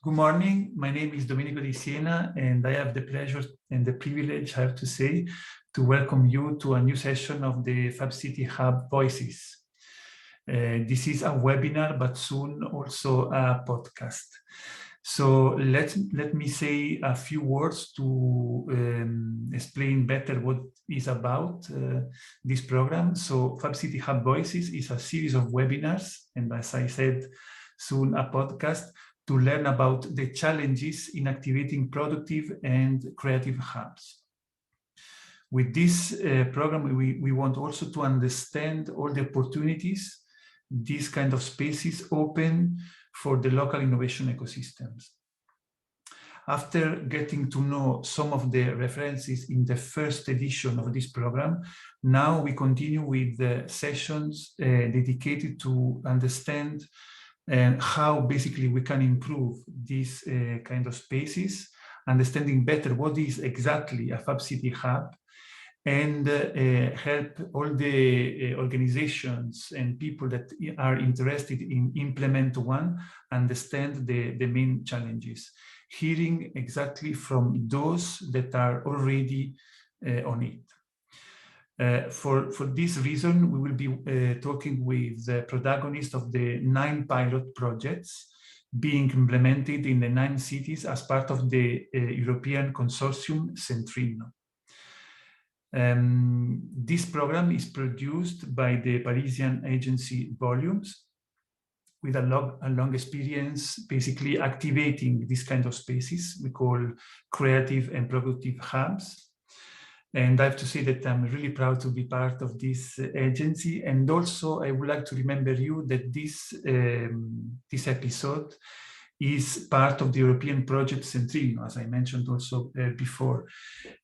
Good morning. My name is Domenico Di Siena, and I have the pleasure and the privilege, I have to say, to welcome you to a new session of the FabCity Hub Voices. This is a webinar, but soon also a podcast. So let me say a few words to explain better what is about this program. So FabCity Hub Voices is a series of webinars, and as I said, soon a podcast, to learn about the challenges in activating productive and creative hubs. With this program, we want also to understand all the opportunities these kind of spaces open for the local innovation ecosystems. After getting to know some of the references in the first edition of this program, now we continue with the sessions dedicated to understand how basically we can improve these kind of spaces, understanding better what is exactly a FabCity Hub, and help all the organizations and people that are interested in implement one understand the main challenges, hearing exactly from those that are already on it. For this reason, we will be talking with the protagonists of the 9 pilot projects being implemented in the 9 cities as part of the European consortium CENTRINNO. This program is produced by the Parisian agency Volumes, with a long experience basically activating this kind of spaces we call creative and productive hubs. And I have to say that I'm really proud to be part of this agency. And also I would like to remember you that this episode is part of the European project CENTRINNO, as I mentioned also before.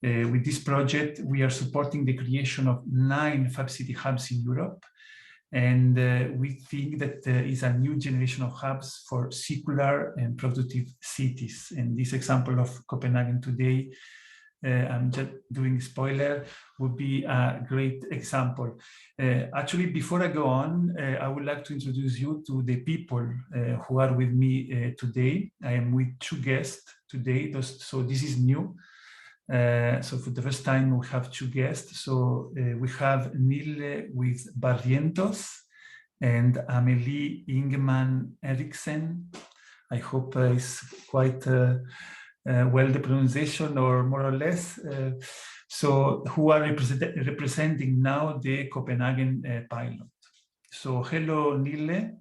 With this project, we are supporting the creation of 9 FabCity hubs in Europe. And we think that there is a new generation of hubs for circular and productive cities. And this example of Copenhagen today, I'm just doing a spoiler, would be a great example. Actually, before I go on, I would like to introduce you to the people who are with me today. I am with 2 guests today, so this is new. So for the first time, we have 2 guests. So we have Nille With Barrientos and Amalie Ingemann Eriksen. I hope it's quite well the pronunciation, or more or less. So who are representing now the Copenhagen pilot. So hello, Nille.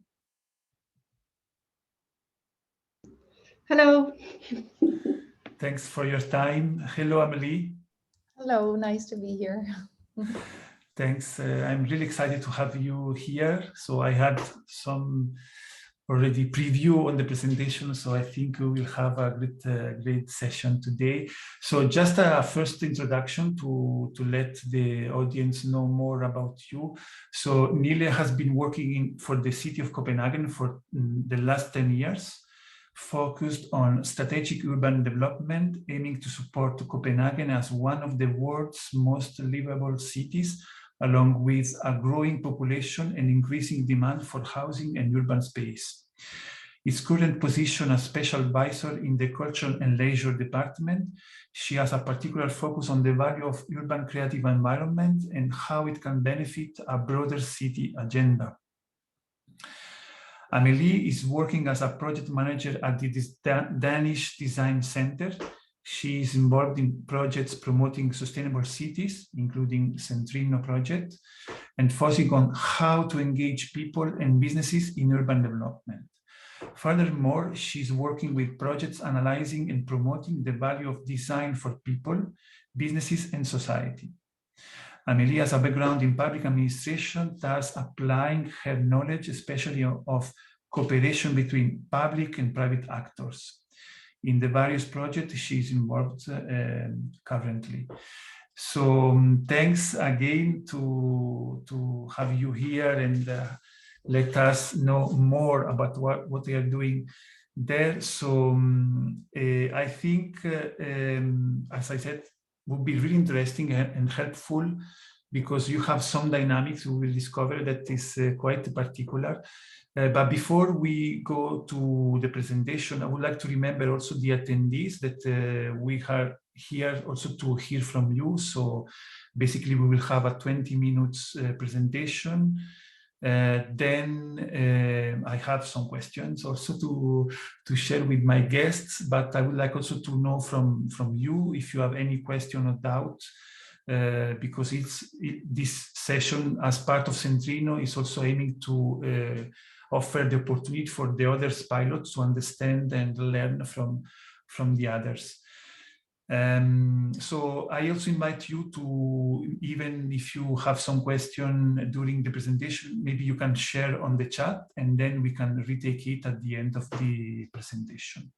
Hello. Thanks for your time. Hello, Amalie. Hello, nice to be here. Thanks. I'm really excited to have you here. So I had some already preview on the presentation, so I think we will have a great session today. So just a first introduction to let the audience know more about you. So Nille has been working for the City of Copenhagen for the last 10 years, focused on strategic urban development, aiming to support Copenhagen as one of the world's most livable cities, along with a growing population and increasing demand for housing and urban space. Its current position as special advisor in the Culture and Leisure Department, she has a particular focus on the value of urban creative environment and how it can benefit a broader city agenda. Amalie is working as a project manager at the Danish Design Center. She is involved in projects promoting sustainable cities, including CENTRINNO project, and focusing on how to engage people and businesses in urban development. Furthermore, she's working with projects analyzing and promoting the value of design for people, businesses, and society. Amalie has a background in public administration, thus applying her knowledge, especially of cooperation between public and private actors in the various projects she's involved currently. So thanks again to have you here and let us know more about what they are doing there. So I think, as I said, would be really interesting and helpful because you have some dynamics we will discover that is quite particular. But before we go to the presentation, I would like to remember also the attendees that we are here also to hear from you. So basically we will have a 20 minutes presentation. Then I have some questions also to share with my guests, but I would like also to know from you if you have any question or doubt, because this session as part of CENTRINNO is also aiming to offer the opportunity for the others pilots to understand and learn from the others. So I also invite you to, even if you have some question during the presentation, maybe you can share on the chat and then we can retake it at the end of the presentation.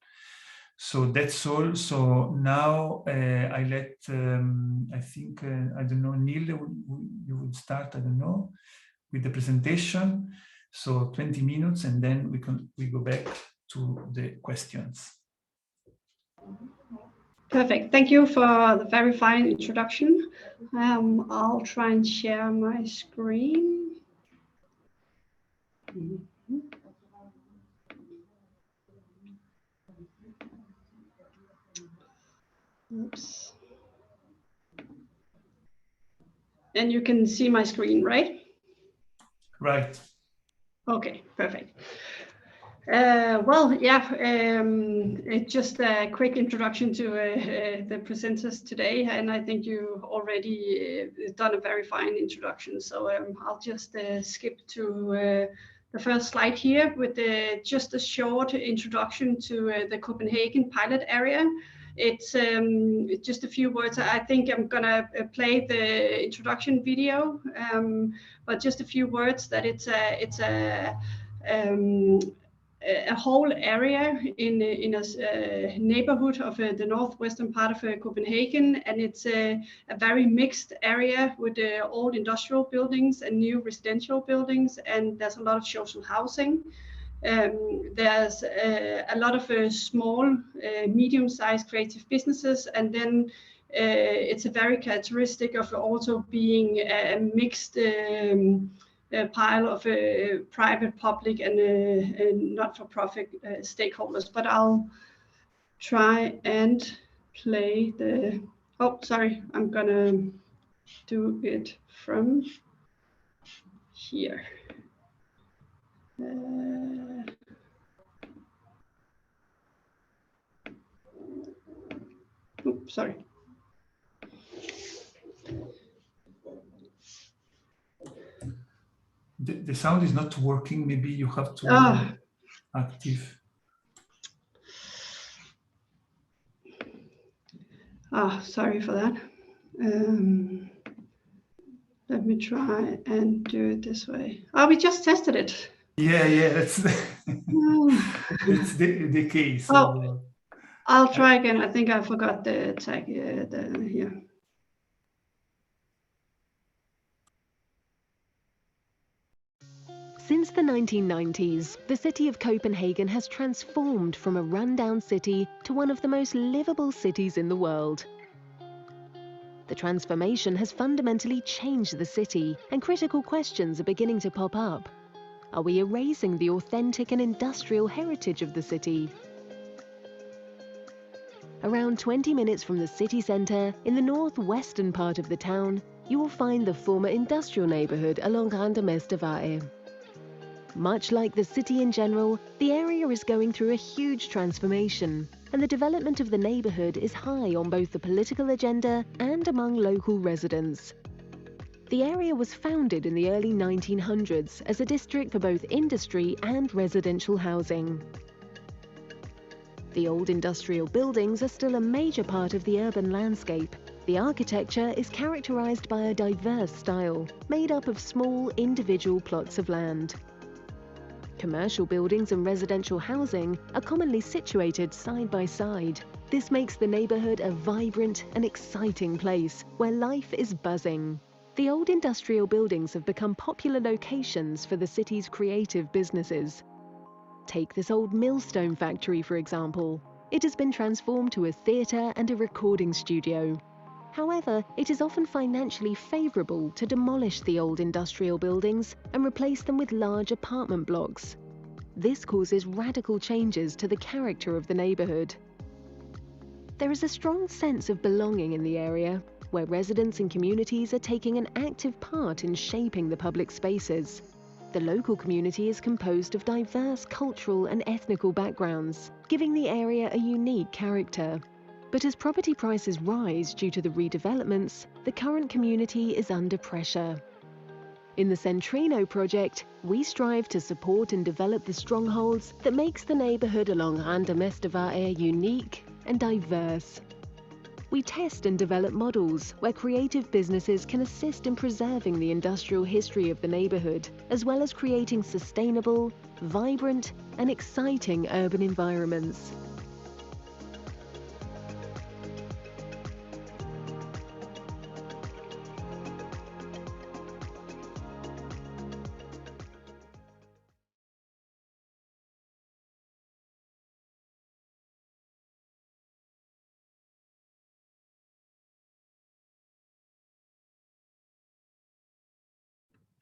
So that's all. So now I let, I think, I don't know, Nille, you would start, I don't know, with the presentation. So 20 minutes and then we go back to the questions. Perfect. Thank you for the very fine introduction. I'll try and share my screen. Oops. And you can see my screen, right? Right. Okay, perfect. Well, yeah, it's just a quick introduction to the presenters today, and I think you already done a very fine introduction. So I'll just skip to the first slide here with just a short introduction to the Copenhagen Pilot area. It's just a few words. I think I'm gonna play the introduction video, but just a few words that it's a whole area in a neighborhood of the northwestern part of Copenhagen, and it's a very mixed area with old industrial buildings and new residential buildings, and there's a lot of social housing. There's a lot of small, medium-sized creative businesses, and then it's a very characteristic of also being a mixed pile of private, public, and not-for-profit stakeholders. But I'll try and play the. Oh, sorry, I'm gonna do it from here. Oops, sorry. The sound is not working. Maybe you have to active. Sorry for that. Let me try and do it this way. We just tested it. Yeah, that's it's the case. So I'll try again. I think I forgot the tag here. Since the 1990s, the city of Copenhagen has transformed from a rundown city to one of the most livable cities in the world. The transformation has fundamentally changed the city, and critical questions are beginning to pop up. Are we erasing the authentic and industrial heritage of the city? Around 20 minutes from the city centre, in the northwestern part of the town, you will find the former industrial neighbourhood along Grandemestevej. Much like the city in general, the area is going through a huge transformation, and the development of the neighbourhood is high on both the political agenda and among local residents. The area was founded in the early 1900s as a district for both industry and residential housing. The old industrial buildings are still a major part of the urban landscape. The architecture is characterised by a diverse style, made up of small individual plots of land. Commercial buildings and residential housing are commonly situated side by side. This makes the neighbourhood a vibrant and exciting place where life is buzzing. The old industrial buildings have become popular locations for the city's creative businesses. Take this old millstone factory, for example. It has been transformed to a theatre and a recording studio. However, it is often financially favourable to demolish the old industrial buildings and replace them with large apartment blocks. This causes radical changes to the character of the neighbourhood. There is a strong sense of belonging in the area, where residents and communities are taking an active part in shaping the public spaces. The local community is composed of diverse cultural and ethnical backgrounds, giving the area a unique character. But as property prices rise due to the redevelopments, the current community is under pressure. In the CENTRINNO project, we strive to support and develop the strongholds that makes the neighbourhood along Randemestevaer unique and diverse. We test and develop models where creative businesses can assist in preserving the industrial history of the neighbourhood, as well as creating sustainable, vibrant and exciting urban environments.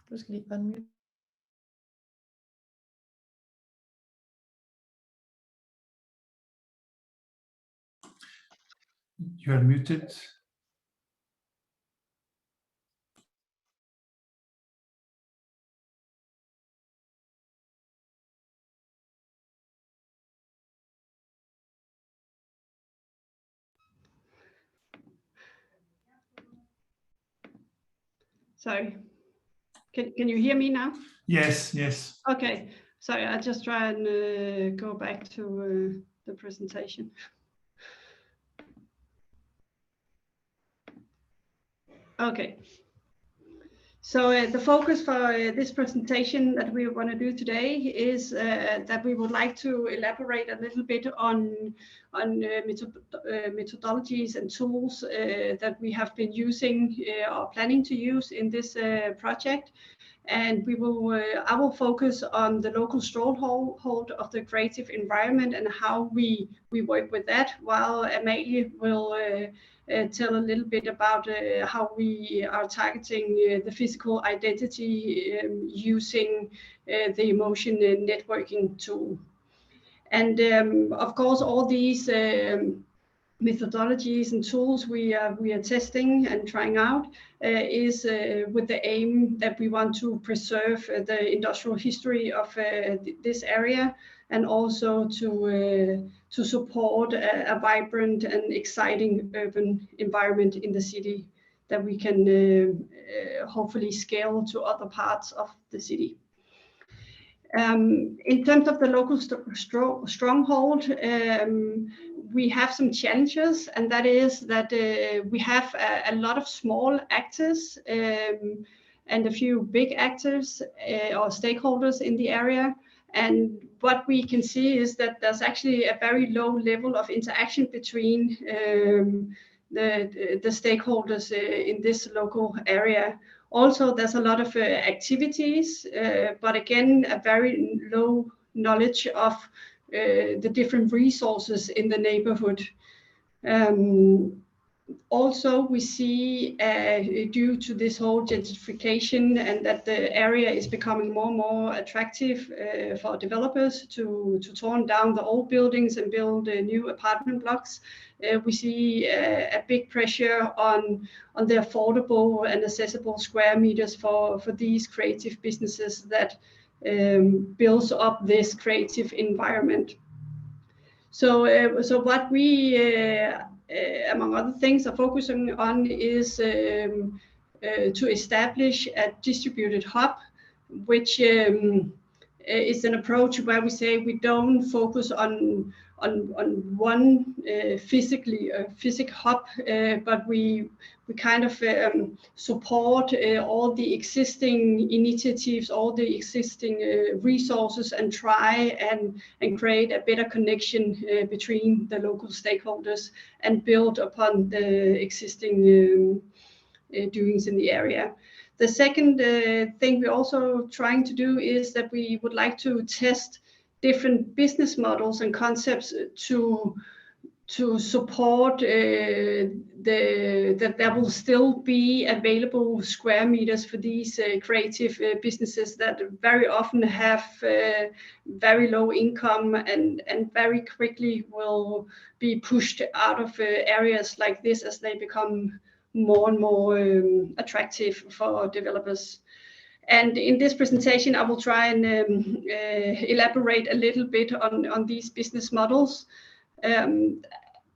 Du skal lige unmute. You are muted. Sorry. Can you hear me now? Yes, yes. Okay. Sorry, I'll just try and go back to the presentation. Okay. So the focus for this presentation that we want to do today is that we would like to elaborate a little bit on methodologies and tools that we have been using or planning to use in this project. And I will focus on the local stronghold of the creative environment and how we work with that, while Amalie will tell a little bit about how we are targeting the physical identity using the emotion networking tool. And of course, all these methodologies and tools we are testing and trying out is with the aim that we want to preserve the industrial history of this area, and also to support a vibrant and exciting urban environment in the city that we can hopefully scale to other parts of the city. In terms of the local stronghold, we have some challenges, and that is that we have a lot of small actors and a few big actors or stakeholders in the area. And what we can see is that there's actually a very low level of interaction between the stakeholders in this local area. Also, there's a lot of activities, but again, a very low knowledge of the different resources in the neighborhood. Also, we see due to this whole gentrification and that the area is becoming more and more attractive for developers to torn down the old buildings and build new apartment blocks. We see a big pressure on the affordable and accessible square meters for these creative businesses that builds up this creative environment. So what we among other things are focusing on is to establish a distributed hub, which is an approach where we say we don't focus on one physical hub, but we kind of support all the existing initiatives, all the existing resources, and try and create a better connection between the local stakeholders and build upon the existing doings in the area. The second thing we're also trying to do is that we would like to test different business models and concepts to to support that there will still be available square meters for these creative businesses that very often have very low income and very quickly will be pushed out of areas like this as they become more and more attractive for developers. And in this presentation, I will try and elaborate a little bit on these business models.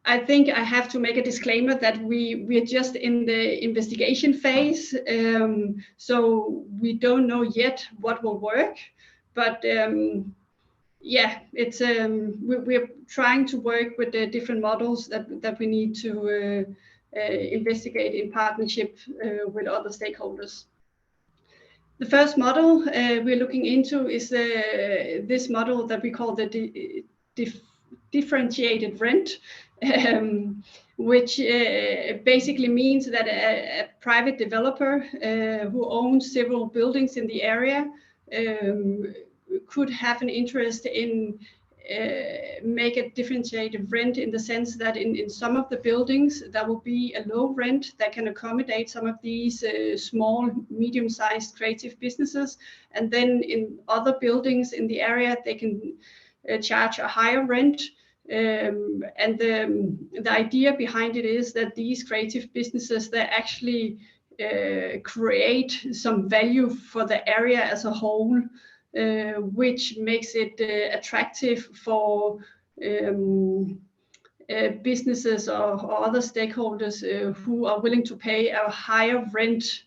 I think I have to make a disclaimer that we're just in the investigation phase, so we don't know yet what will work. But yeah, it's we're trying to work with the different models that we need to investigate in partnership with other stakeholders. The first model we're looking into is this model that we call the differentiated rent, which basically means that a private developer who owns several buildings in the area could have an interest in make a differentiated rent, in the sense that in some of the buildings there will be a low rent that can accommodate some of these small, medium-sized creative businesses, and then in other buildings in the area they can charge a higher rent. And the idea behind it is that these creative businesses, they actually create some value for the area as a whole, which makes it attractive for businesses or other stakeholders who are willing to pay a higher rent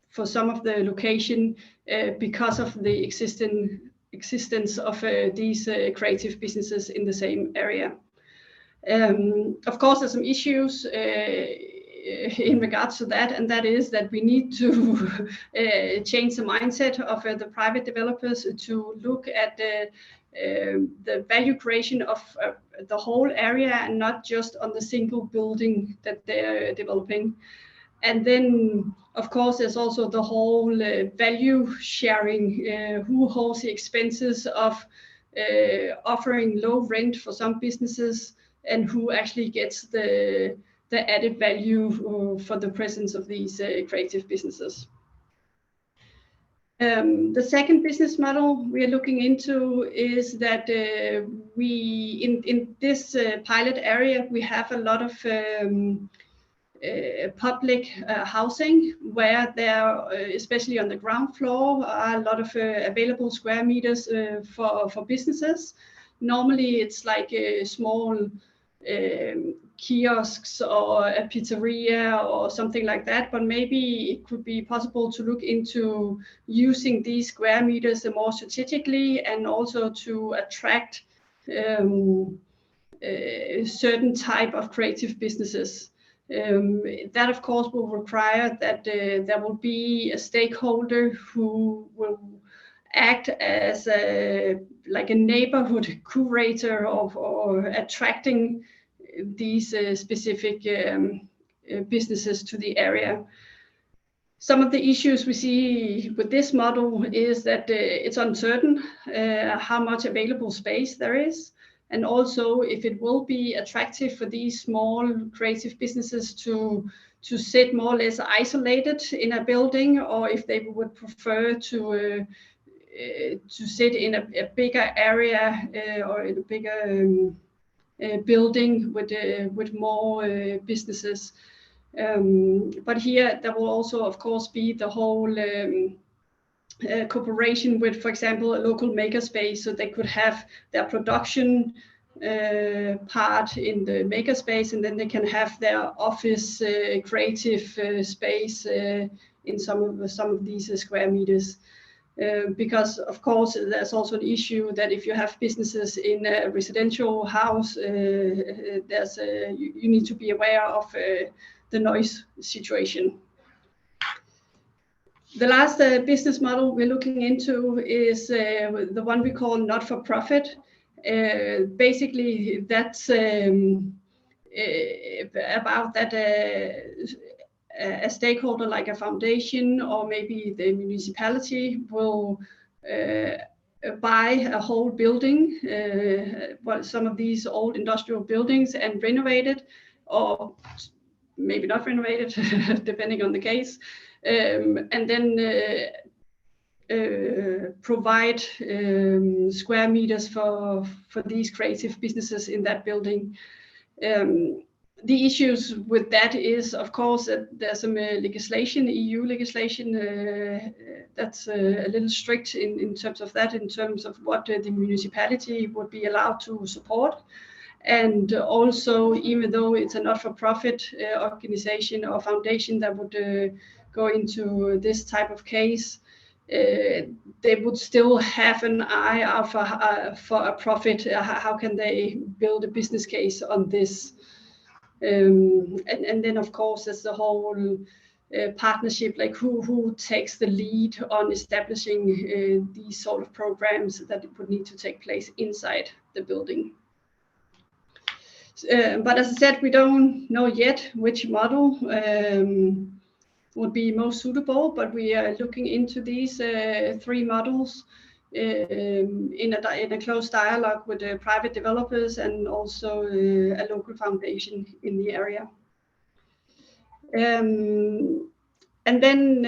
for some of the location because of the existence of these creative businesses in the same area. Of course, there's some issues in regards to that, and that is that we need to change the mindset of the private developers to look at the value creation of the whole area and not just on the single building that they're developing. And then, of course, there's also the whole value sharing, who holds the expenses of offering low rent for some businesses, and who actually gets the added value for the presence of these creative businesses. The second business model we are looking into is that we in this pilot area, we have a lot of public housing, where there, especially on the ground floor, are a lot of available square meters for businesses. Normally it's like a small kiosks or a pizzeria or something like that, but maybe it could be possible to look into using these square meters more strategically, and also to attract a certain type of creative businesses. That of course will require that there will be a stakeholder who will act as like a neighborhood curator or attracting these specific businesses to the area. Some of the issues we see with this model is that it's uncertain how much available space there is, and also if it will be attractive for these small creative businesses to sit more or less isolated in a building, or if they would prefer to sit in a bigger area or in a bigger building with more businesses. But here there will also of course be the whole cooperation with, for example, a local makerspace, so they could have their production part in the makerspace, and then they can have their office creative space in some of these square meters. Because of course there's also an issue that if you have businesses in a residential house, there's you need to be aware of the noise situation. The last business model we're looking into is the one we call not-for-profit. Basically that's about that a stakeholder like a foundation or maybe the municipality will buy a whole building, some of these old industrial buildings, and renovate it, or maybe not renovate it, depending on the case, and then provide square meters for these creative businesses in that building. The issues with that is, of course, that there's some legislation, EU legislation, that's a little strict in terms of that, in terms of what the municipality would be allowed to support. And also, even though it's a not-for-profit organization or foundation that would go into this type of case, they would still have an eye out for a profit. How can they build a business case on this? And then, of course, there's the whole partnership, like who takes the lead on establishing these sort of programs that would need to take place inside the building. But as I said, we don't know yet which model would be most suitable, but we are looking into these 3 models in a close dialogue with the private developers and also a local foundation in the area. And then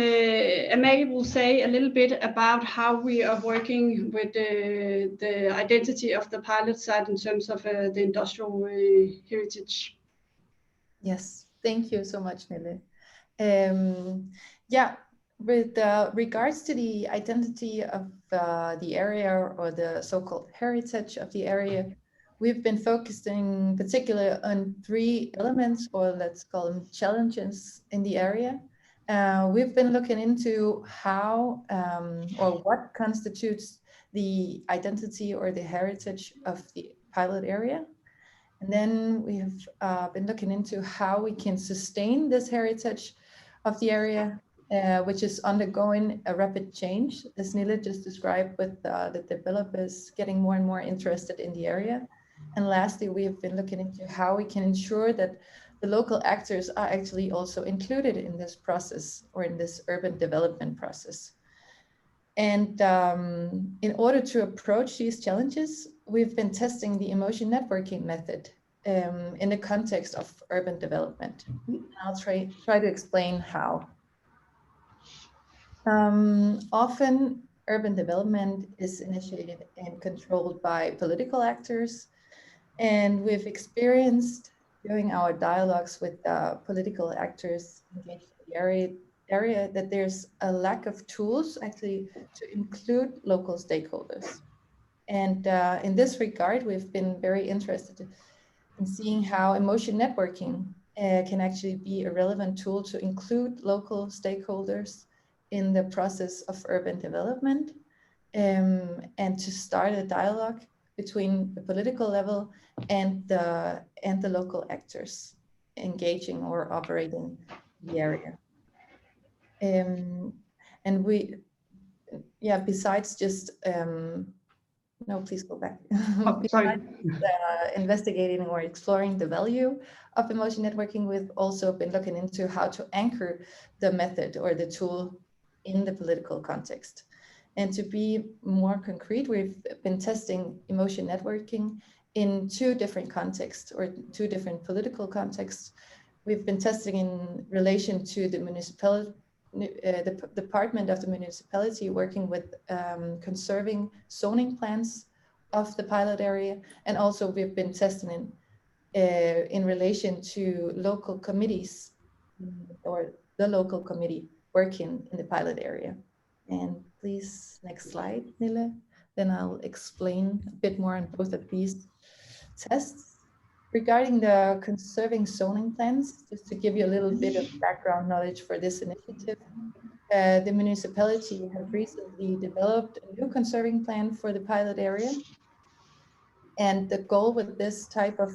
Amalie will say a little bit about how we are working with the identity of the pilot site in terms of the industrial heritage. Yes, thank you so much, Nille. Yeah, with regards to the identity of the area, or the so-called heritage of the area, we've been focusing particularly on 3 elements, or let's call them challenges in the area. We've been looking into how or what constitutes the identity or the heritage of the pilot area. And then we have been looking into how we can sustain this heritage of the area, which is undergoing a rapid change, as Nille just described, with the developers getting more and more interested in the area. And lastly, we have been looking into how we can ensure that the local actors are actually also included in this process, or in this urban development process. And in order to approach these challenges, we've been testing the emotion networking method in the context of urban development. I'll try to explain how. Often, urban development is initiated and controlled by political actors, and we've experienced during our dialogues with political actors engaged in the area that there's a lack of tools actually to include local stakeholders. And in this regard, we've been very interested in seeing how emotion networking can actually be a relevant tool to include local stakeholders in the process of urban development, and to start a dialogue between the political level and the local actors engaging or operating the area. And we, yeah, besides just, no, please go back. Oh, sorry. Investigating or exploring the value of emotion networking, we've also been looking into how to anchor the method or the tool in the political context. And to be more concrete, we've been testing emotion networking in 2 different contexts, or 2 different political contexts. We've been testing in relation to the municipality, the department of the municipality working with conserving zoning plans of the pilot area, and also we've been testing in relation to local committees, or the local committee working in the pilot area. And please, next slide, Nille. Then I'll explain a bit more on both of these tests. Regarding the conserving zoning plans, just to give you a little bit of background knowledge for this initiative, the municipality have recently developed a new conserving plan for the pilot area. And the goal with this type of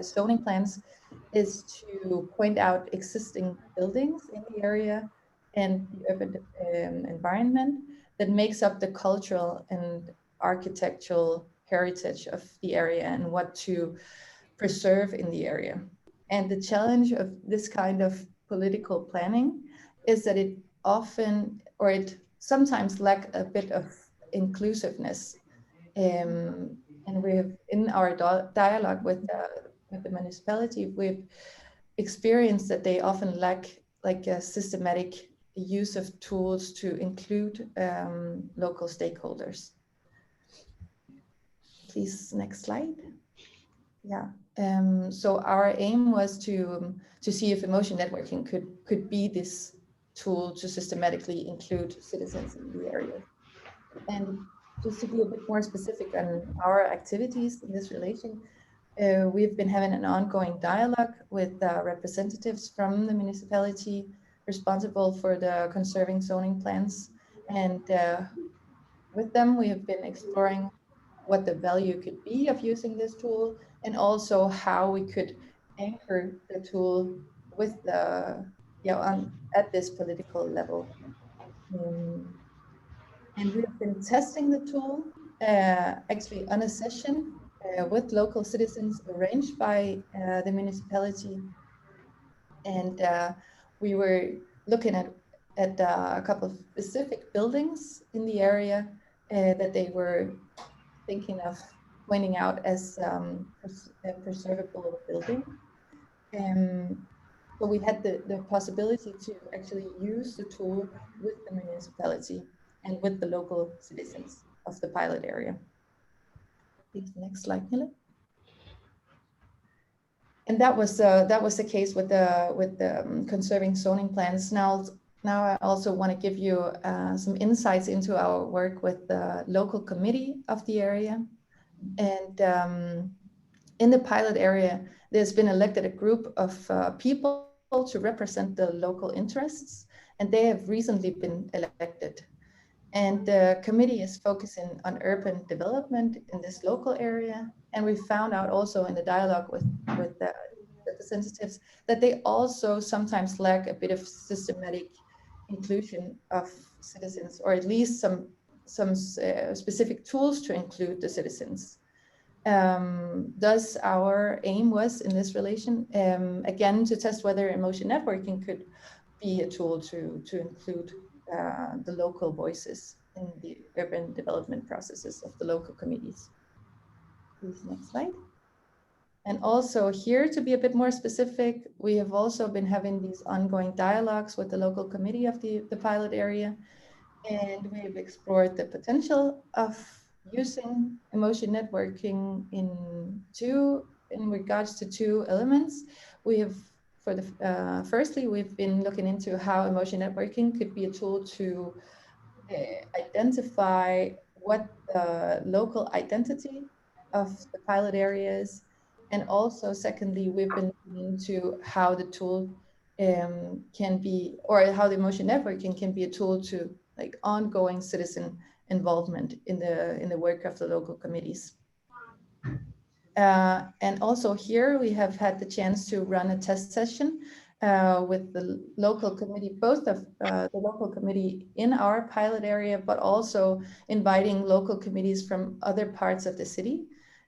zoning plans is to point out existing buildings in the area and the urban environment that makes up the cultural and architectural heritage of the area, and what to preserve in the area. And the challenge of this kind of political planning is that it often, or it sometimes lacks a bit of inclusiveness. And we have, in our dialogue with the municipality, we've experienced that they often lack like a systematic use of tools to include local stakeholders. Please, next slide. Yeah. So our aim was to see if emotion networking could be this tool to systematically include citizens in the area. And just to be a bit more specific on our activities in this relation, we've been having an ongoing dialogue with representatives from the municipality responsible for the conserving zoning plans. And with them, we have been exploring what the value could be of using this tool, and also how we could anchor the tool with the, at this political level. And we've been testing the tool actually on a session with local citizens arranged by the municipality. And we were looking at a couple of specific buildings in the area that they were thinking of pointing out as a preservable building. So we had the possibility to actually use the tool with the municipality and with the local citizens of the pilot area. Please, next slide, Nille. And that was the case with the conserving zoning plans. Now I also want to give you some insights into our work with the local committee of the area. And in the pilot area, there's been elected a group of people to represent the local interests, and they have recently been elected. And the committee is focusing on urban development in this local area. And we found out also in the dialogue with the representatives that they also sometimes lack a bit of systematic inclusion of citizens, or at least some specific tools to include the citizens. Thus, our aim was in this relation, again, to test whether emotion networking could be a tool to include the local voices in the urban development processes of the local committees. Please, next slide. And also here, to be a bit more specific, we have also been having these ongoing dialogues with the local committee of the pilot area. And we've explored the potential of using emotion networking in regards to two elements. We have, firstly, we've been looking into how emotion networking could be a tool to identify what the local identity of the pilot area is. And also, secondly, we've been looking into how the tool can be, or how the emotion networking can be a tool to like ongoing citizen involvement in the work of the local committees. And also here we have had the chance to run a test session with the local committee, both of the local committee in our pilot area, but also inviting local committees from other parts of the city.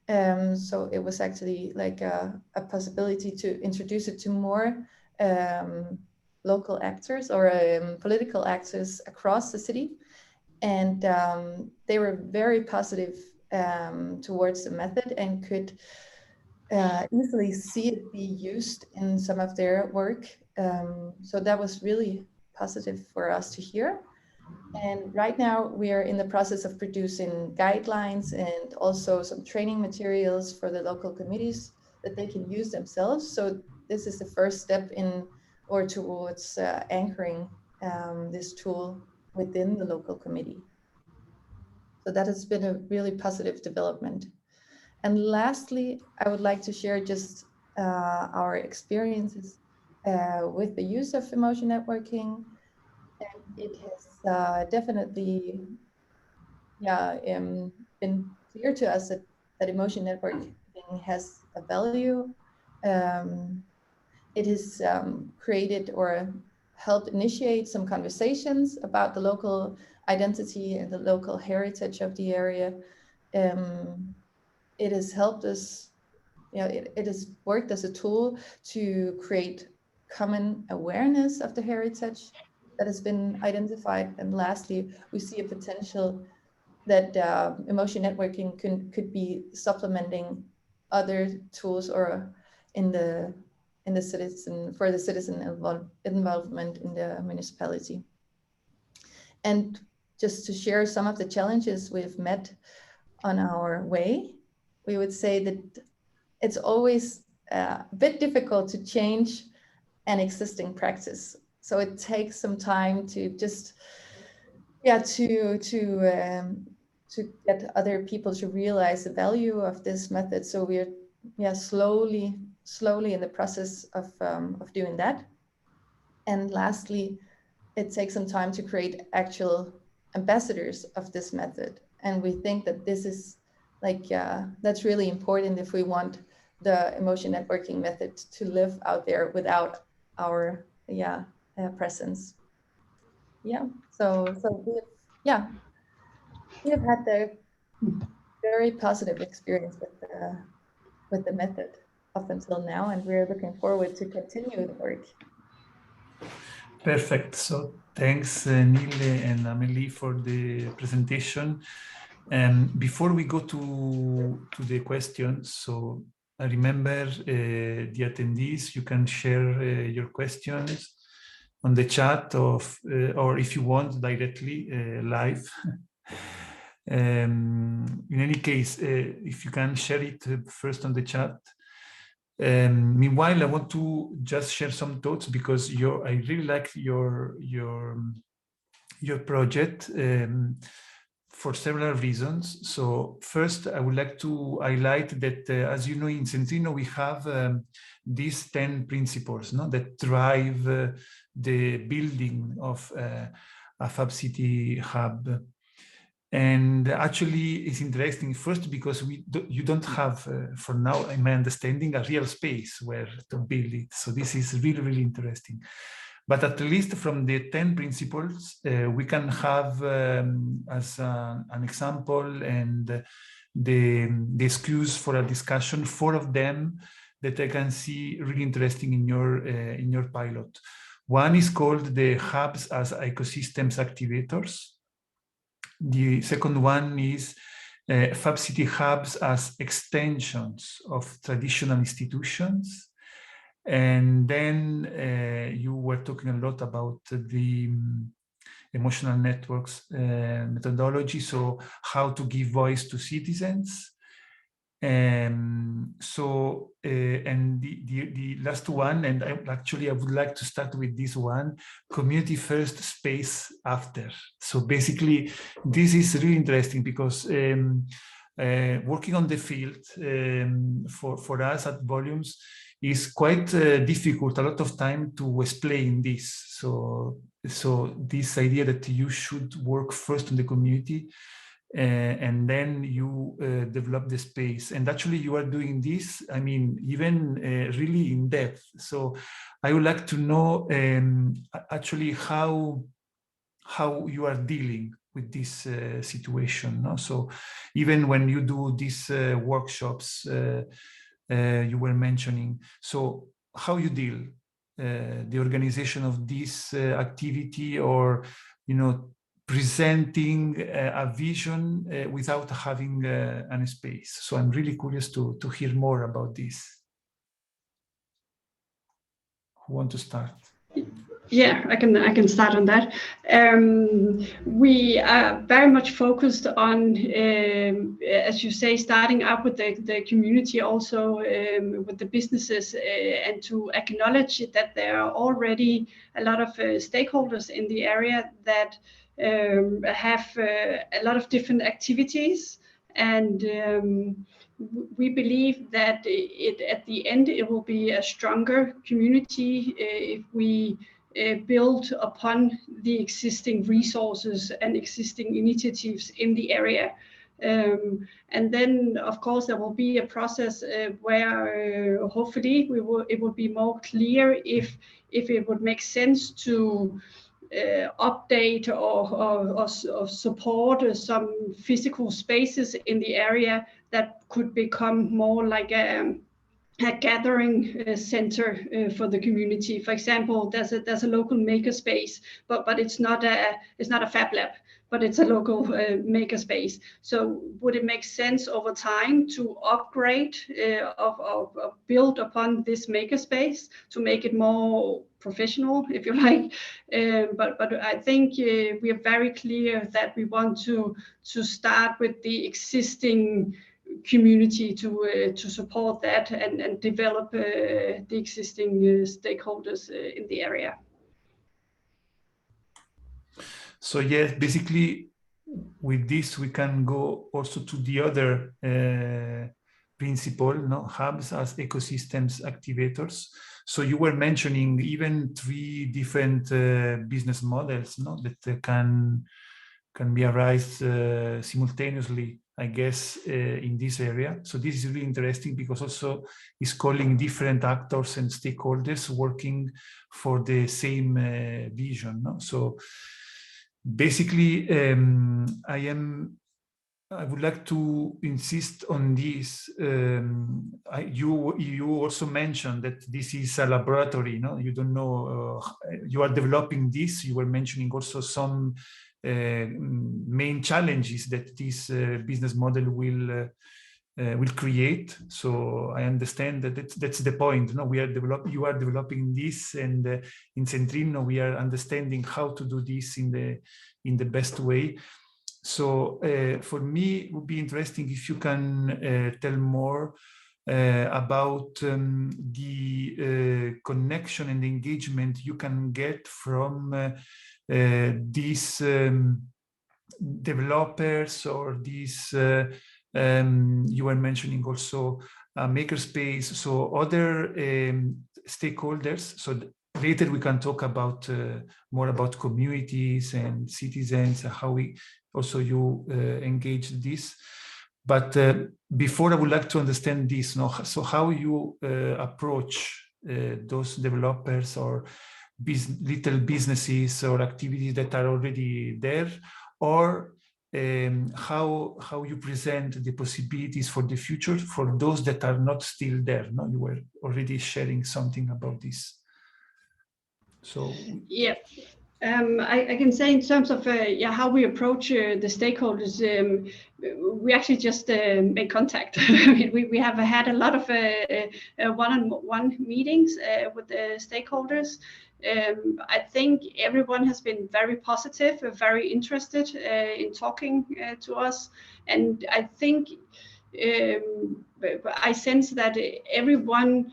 So it was actually like a possibility to introduce it to more local actors or political actors across the city. And they were very positive towards the method and could easily see it be used in some of their work. So that was really positive for us to hear. And right now we are in the process of producing guidelines and also some training materials for the local committees that they can use themselves. So this is the first step in or towards anchoring this tool within the local committee. So that has been a really positive development. And lastly, I would like to share just our experiences with the use of emotion networking. And it has definitely been clear to us that emotion networking has a value. It has created or helped initiate some conversations about the local identity and the local heritage of the area. It has helped us, it has worked as a tool to create common awareness of the heritage that has been identified. And lastly, we see a potential that emotion networking could be supplementing other tools or in the citizen involvement in the municipality. And just to share some of the challenges we've met on our way, we would say that it's always a bit difficult to change an existing practice. So it takes some time to just, to get other people to realize the value of this method. So we're slowly in the process of doing that. And lastly, it takes some time to create actual ambassadors of this method. And we think that this is like, that's really important if we want the emotion networking method to live out there without our presence. So we have had a very positive experience with the method up until now, and we're looking forward to continue the work. Perfect. So thanks, Nille and Amalie, for the presentation. Before we go to the questions, so I remember the attendees, you can share your questions on the chat or if you want directly live. In any case, if you can share it first on the chat. Meanwhile, I want to just share some thoughts because I really like your project for several reasons. So first, I would like to highlight that, as you know, in CENTRINNO, we have these 10 principles that drive the building of a Fab City hub. And actually, it's interesting first because you don't have, for now, in my understanding, a real space where to build it. So this is really, really interesting. But at least from the 10 principles, we can have as an example and the excuse for a discussion, 4 of them that I can see really interesting in your pilot. One is called the hubs as ecosystems activators. The second one is Fab City hubs as extensions of traditional institutions. And then you were talking a lot about the emotional networks methodology, so how to give voice to citizens. And the last one, and I would like to start with this one, community first, space after. So basically, this is really interesting because working on the field for us at Volumes is quite difficult, a lot of time to explain this. So this idea that you should work first on the community and then you develop the space. And actually you are doing this, I mean, even really in depth. So I would like to know actually how you are dealing with this situation. No? So even when you do these workshops you were mentioning, so how you deal the organization of this activity, or presenting a vision without having a space. So I'm really curious to hear more about this. Who want to start? Yeah, I can start on that. We are very much focused on, as you say, starting up with the community, also with the businesses, and to acknowledge that there are already a lot of stakeholders in the area that have a lot of different activities, and we believe that at the end it will be a stronger community if we build upon the existing resources and existing initiatives in the area. And then, of course, there will be a process where hopefully it will be more clear if it would make sense to update or support some physical spaces in the area that could become more like a a gathering center for the community. For example, there's a local makerspace, but it's not a fab lab, but it's a local makerspace. So would it make sense over time to upgrade of build upon this makerspace to make it more professional, if you like? But I think we are very clear that we want to start with the existing community to support that and develop the existing stakeholders in the area. So yes, basically with this we can go also to the other principle, no? Hubs as ecosystems activators. So you were mentioning even 3 different business models, no? That can be arise simultaneously, I guess, in this area. So this is really interesting because also it's calling different actors and stakeholders working for the same vision, no? So basically, I would like to insist on this. You also mentioned that this is a laboratory, no? You don't know, you are developing this. You were mentioning also some main challenges that this business model will create. So I understand that that's the point. No, you are developing this, and in CENTRINNO we are understanding how to do this in the best way. So for me, it would be interesting if you can tell more about the connection and engagement you can get from these developers or these, you were mentioning also makerspace, so other stakeholders. So later we can talk about more about communities and citizens, how we also you engage this. But before, I would like to understand this, no? So how you approach those developers or little businesses or activities that are already there, or how you present the possibilities for the future for those that are not still there. No, you were already sharing something about this. So yeah. I can say in terms of how we approach the stakeholders, we actually just make contact. I mean, we have had a lot of one-on-one meetings with the stakeholders. I think everyone has been very positive, very interested in talking to us, and I think I sense that everyone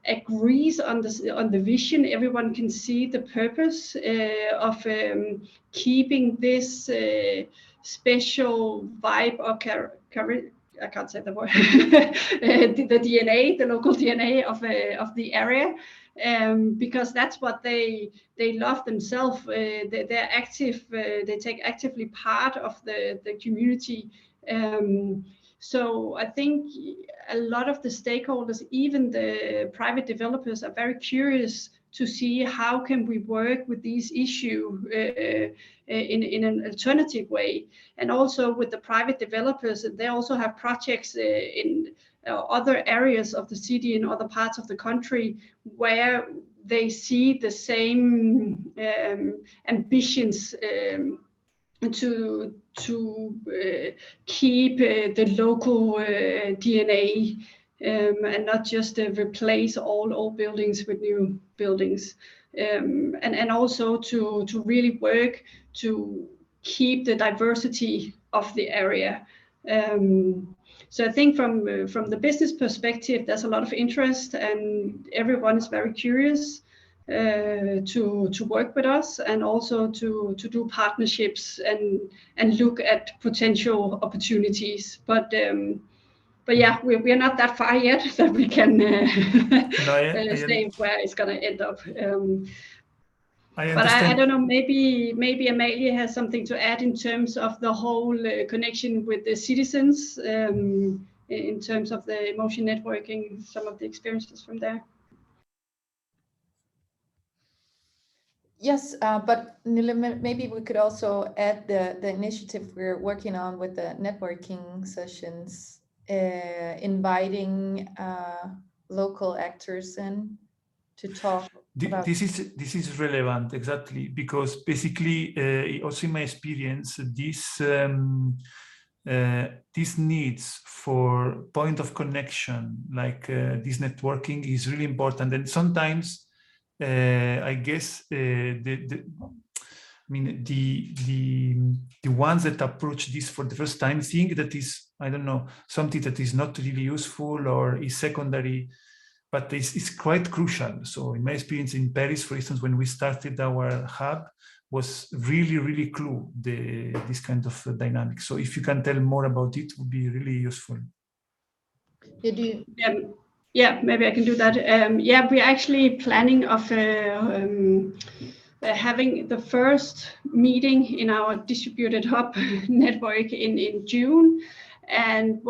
agrees on the vision. Everyone can see the purpose of keeping this special vibe or I can't say the word. the DNA, the local DNA of the area, because that's what they love themselves. They're active. They take actively part of the community. So I think a lot of the stakeholders, even the private developers, are very curious to see how can we work with these issues in an alternative way. And also with the private developers, they also have projects in other areas of the city and other parts of the country where they see the same ambitions to keep the local DNA and not just replace all old buildings with new buildings, and also to really work to keep the diversity of the area. So I think from the business perspective, there's a lot of interest, and everyone is very curious to work with us, and also to do partnerships and look at potential opportunities. But yeah, we are not that far yet that we can say where it's going to end up. But I don't know, maybe Amalie has something to add in terms of the whole connection with the citizens, in terms of the emotion networking, some of the experiences from there. Yes, but Nille, maybe we could also add the initiative we're working on with the networking sessions, inviting local actors in to talk about? This is relevant, exactly, because basically, also in my experience, these needs for point of connection, like this networking, is really important. And sometimes, I guess, the ones that approach this for the first time think that is, I don't know, something that is not really useful or is secondary, but it's quite crucial. So in my experience in Paris, for instance, when we started our hub, was really clue this kind of dynamic. So if you can tell more about it, would be really useful. Yeah, maybe I can do that. Yeah, we're actually planning of having the first meeting in our distributed hub network in June. And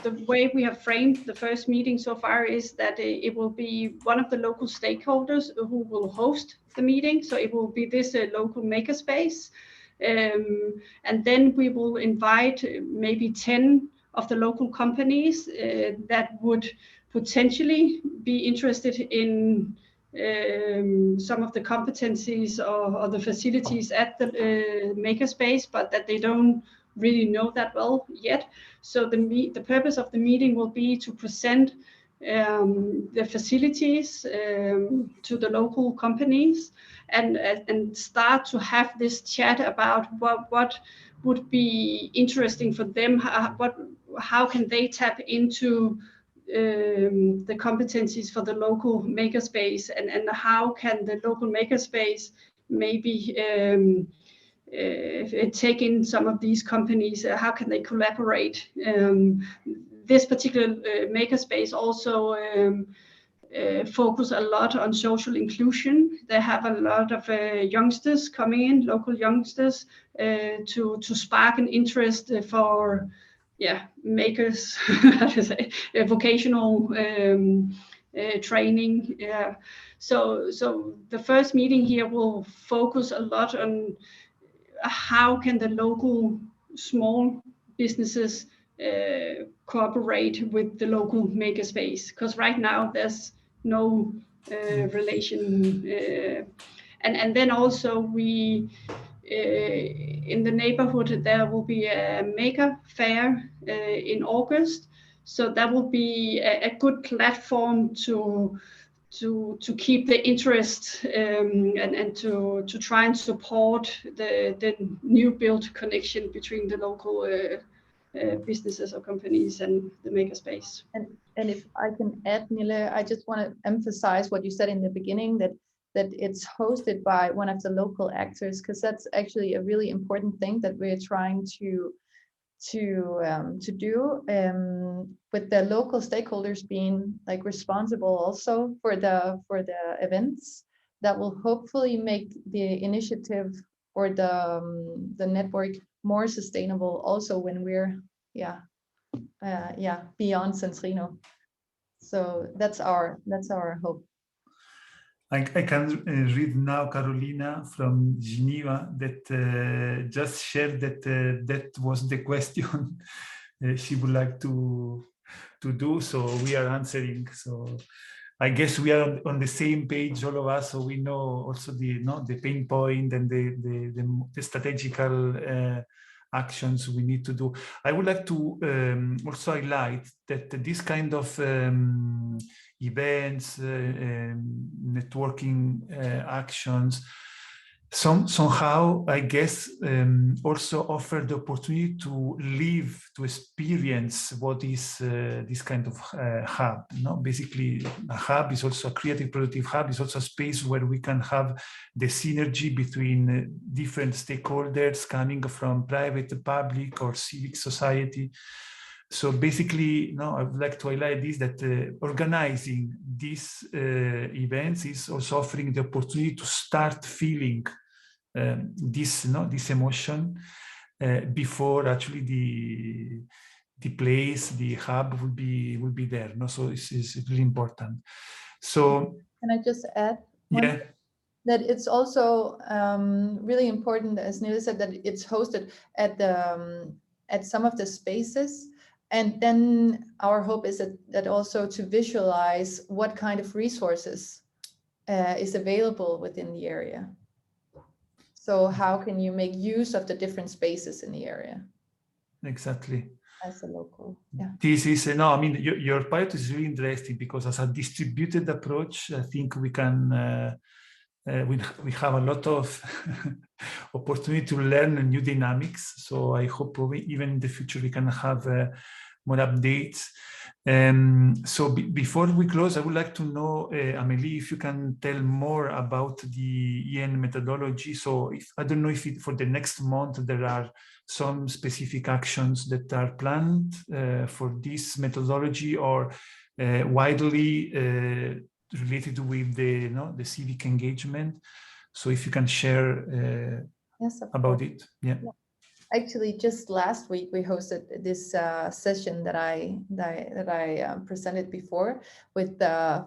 the way we have framed the first meeting so far is that it will be one of the local stakeholders who will host the meeting. So it will be this local makerspace. And then we will invite maybe 10 of the local companies that would potentially be interested in some of the competencies or the facilities at the makerspace, but that they don't really know that well yet. So the purpose of the meeting will be to present the facilities to the local companies and start to have this chat about what would be interesting for them, how can they tap into the competencies for the local makerspace, and how can the local makerspace maybe take in some of these companies, how can they collaborate. This particular makerspace also focus a lot on social inclusion. They have a lot of youngsters coming in, local youngsters, to spark an interest for makers, how to say, vocational training. So the first meeting here will focus a lot on how can the local small businesses cooperate with the local makerspace, because right now there's no relation. And then also we in the neighborhood there will be a maker fair in August, so that will be a good platform to keep the interest and to try and support the new build connection between the local businesses or companies and the makerspace. And if I can add, Nille, I just want to emphasize what you said in the beginning, that it's hosted by one of the local actors, because that's actually a really important thing that we're trying to do, with the local stakeholders being like responsible also for the events. That will hopefully make the initiative or the network more sustainable also when we're beyond CENTRINNO. So that's our hope. I can read now Carolina from Geneva that just shared that that was the question she would like to do. So we are answering. So I guess we are on the same page, all of us. So we know also the pain point and the strategical actions we need to do. I would like to also highlight that this kind of events, networking actions, somehow, I guess, also offer the opportunity to live, to experience what is this kind of hub. Basically, a hub is also a creative, productive hub. It's also a space where we can have the synergy between different stakeholders coming from private, public, or civic society. So basically, I would like to highlight this, that organizing these events is also offering the opportunity to start feeling this emotion before actually the place, the hub will be there. So it's really important. So can I just add that it's also really important, as Nille said, that it's hosted at some of the spaces And then our hope is that also to visualize what kind of resources is available within the area. So how can you make use of the different spaces in the area? Exactly. As a local, yeah. This is, no, I mean, your pilot is really interesting because as a distributed approach, I think we can, we have a lot of opportunity to learn new dynamics. So I hope even in the future we can have more updates. So before we close, I would like to know, Amalie, if you can tell more about the EN methodology. So I don't know if for the next month there are some specific actions that are planned for this methodology, or widely related with the civic engagement. So if you can share yes, about it. Yeah. Actually, just last week we hosted this session that I presented before with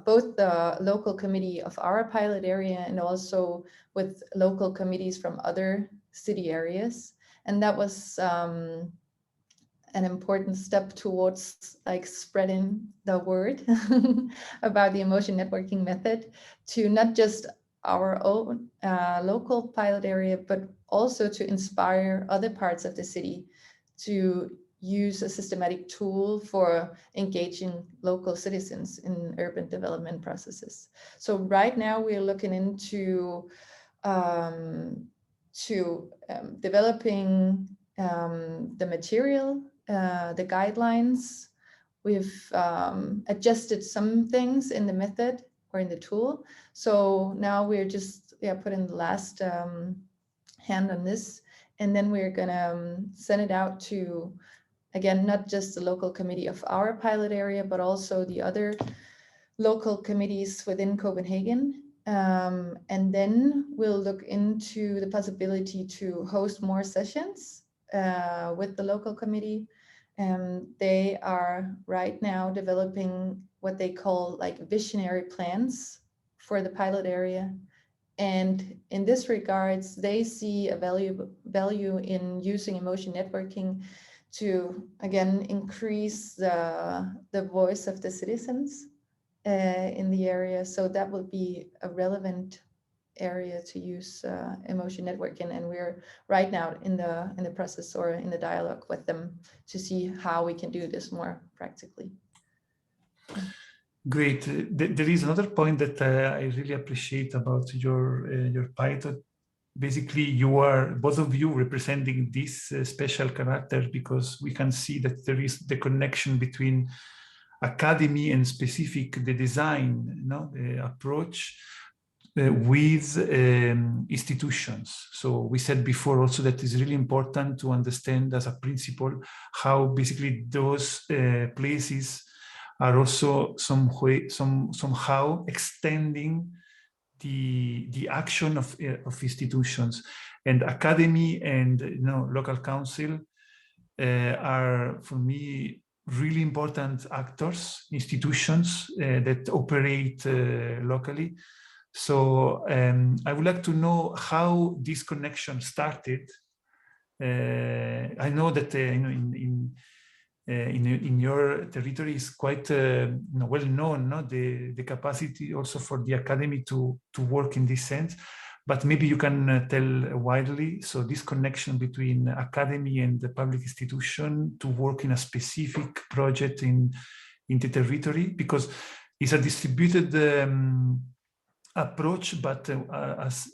both the local committee of our pilot area and also with local committees from other city areas, and that was an important step towards like spreading the word about the emotion networking method to not just our own local pilot area, but also to inspire other parts of the city to use a systematic tool for engaging local citizens in urban development processes. So right now we are looking into developing the material, the guidelines. We've adjusted some things in the method or in the tool. So now we're just putting the last hand on this, and then we're gonna send it out to, again, not just the local committee of our pilot area, but also the other local committees within Copenhagen. And then we'll look into the possibility to host more sessions with the local committee. They are right now developing what they call like visionary plans for the pilot area. And in this regards, they see a value in using emotion networking to, again, increase the voice of the citizens in the area. So that will be a relevant area to use emotion networking, and we're right now in the process or in the dialogue with them to see how we can do this more practically. Great. There is another point that I really appreciate about your pilot. Basically, you are both of you representing this special character, because we can see that there is the connection between academy and specific the design, the approach with institutions. So we said before also that it's really important to understand as a principle how basically those places are also somehow extending the action of institutions, and academy and local council are, for me, really important actors, institutions that operate locally. So I would like to know how this connection started. I know that in your territory is quite well known, the capacity also for the academy to work in this sense. But maybe you can tell widely, so this connection between academy and the public institution to work in a specific project in the territory, because it's a distributed approach, but as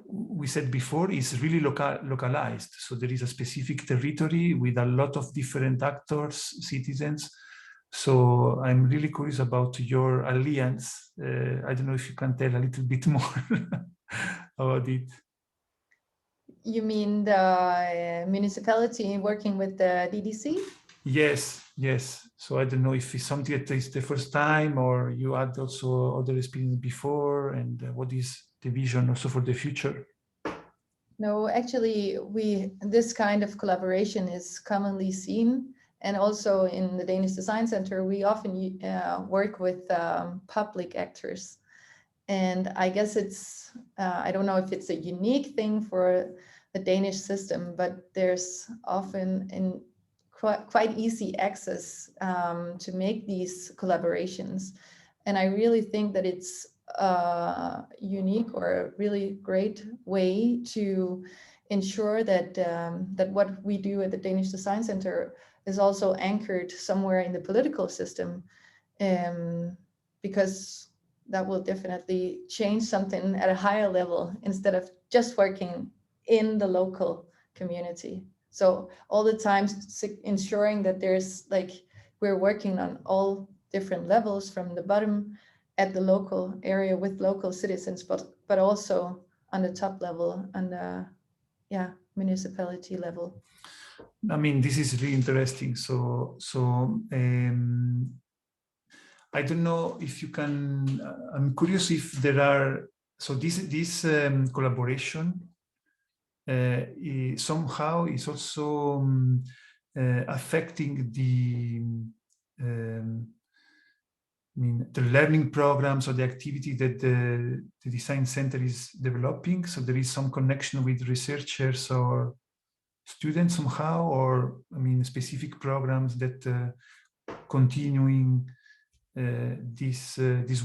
we said before, is really localized. So there is a specific territory with a lot of different actors, citizens. So I'm really curious about your alliance. I don't know if you can tell a little bit more about it. You mean the municipality working with the DDC? Yes. So I don't know if it's something that is the first time, or you had also other experience before, and what is the vision also for the future? No, actually, this kind of collaboration is commonly seen. And also in the Danish Design Center, we often work with public actors. And I guess it's, I don't know if it's a unique thing for the Danish system, but there's often quite easy access to make these collaborations. And I really think that it's unique or a really great way to ensure that that what we do at the Danish Design Center is also anchored somewhere in the political system, because that will definitely change something at a higher level instead of just working in the local community. So all the time ensuring that there's like, we're working on all different levels from the bottom at the local area with local citizens, but also on the top level, on the municipality level. I mean, this is really interesting. So I don't know if you can, I'm curious if there are, so this collaboration somehow is also affecting the the learning programs or the activity that the Design Center is developing. So there is some connection with researchers or students somehow, or specific programs that continuing this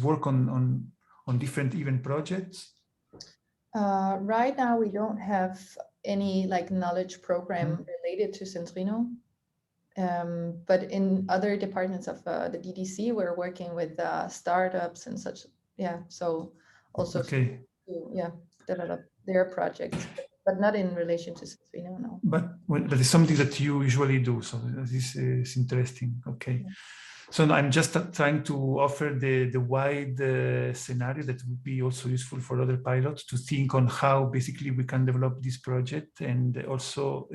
work on different event projects. Right now, we don't have any like knowledge program related to CENTRINNO. But in other departments of the DDC, we're working with startups and such. Yeah, so also to develop their projects, but not in relation to CENTRINNO, no. But it's something that you usually do, so this is interesting. Okay. Yeah. So I'm just trying to offer the wide scenario that would be also useful for other pilots to think on how basically we can develop this project, and also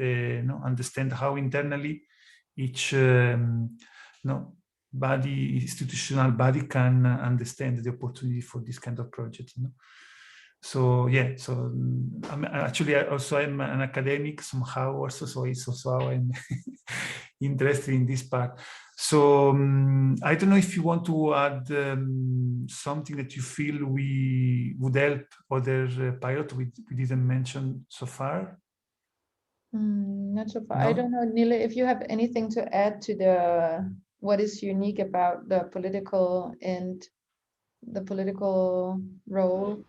understand how internally each institutional body can understand the opportunity for this kind of project. So yeah, so I'm an academic somehow also, so it's also how I'm interested in this part. So I don't know if you want to add something that you feel we would help other pilots we didn't mention so far. Not so far. No? I don't know, Nille, if you have anything to add to the what is unique about the political and the political role.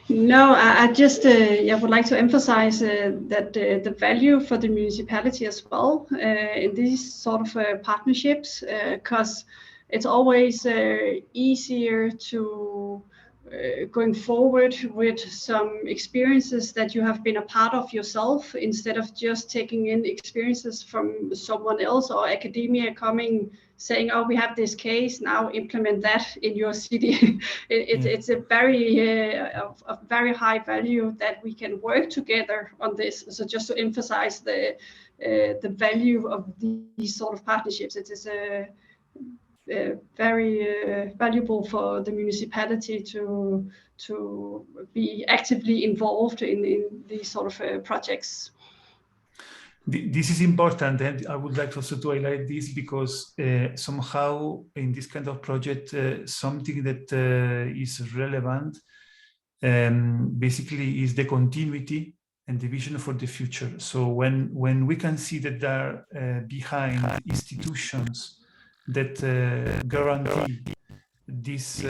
No, I just would like to emphasize that the value for the municipality as well in these sort of partnerships, because it's always easier to going forward with some experiences that you have been a part of yourself, instead of just taking in experiences from someone else or academia coming saying, oh, we have this case, now implement that in your city. It's a very of very high value that we can work together on this. So just to emphasize the value of these sort of partnerships, it is very valuable for the municipality to be actively involved in these sort of projects. This is important, and I would like also to highlight this because somehow in this kind of project, something that is relevant basically is the continuity and the vision for the future. So when we can see that there are behind institutions that guarantee this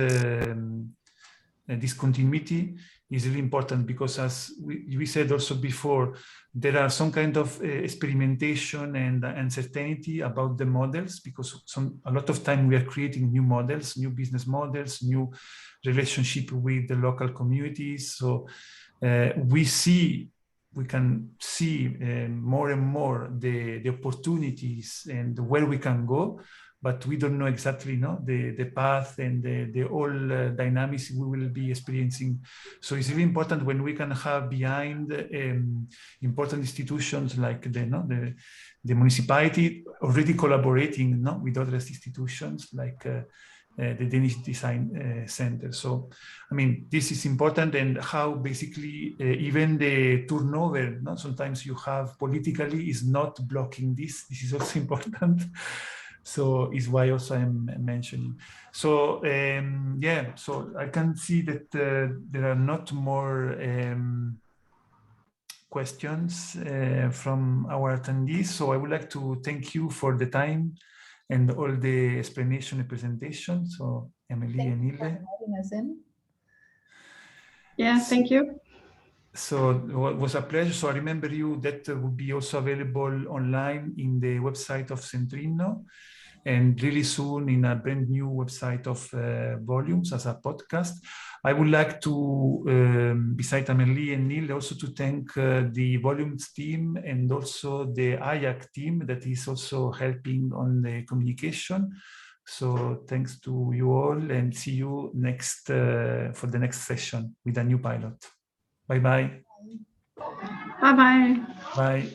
continuity is really important, because as we said also before, there are some kind of experimentation and uncertainty about the models, because a lot of time we are creating new models, new business models, new relationship with the local communities. So we can see more and more the opportunities and where we can go, but we don't know exactly the path and the whole dynamics we will be experiencing. So it's really important when we can have behind important institutions like the municipality already collaborating with other institutions like the Danish Design Center. So, I mean, this is important, and how basically even the turnover, sometimes you have politically is not blocking this. This is also important. So is why also I'm mentioning. So so I can see that there are not more questions from our attendees. So I would like to thank you for the time and all the explanation and presentation. So Amalie and Nille. Thank you for inviting us in. Yeah, thank you. So it was a pleasure. So I remember you that will be also available online in the website of CENTRINNO, and really soon in a brand new website of Volumes as a podcast. I would like to, beside Amalie and Nille, also to thank the Volumes team and also the IAC team that is also helping on the communication. So thanks to you all, and see you next for the next session with a new pilot. Bye-bye. Bye-bye. Bye.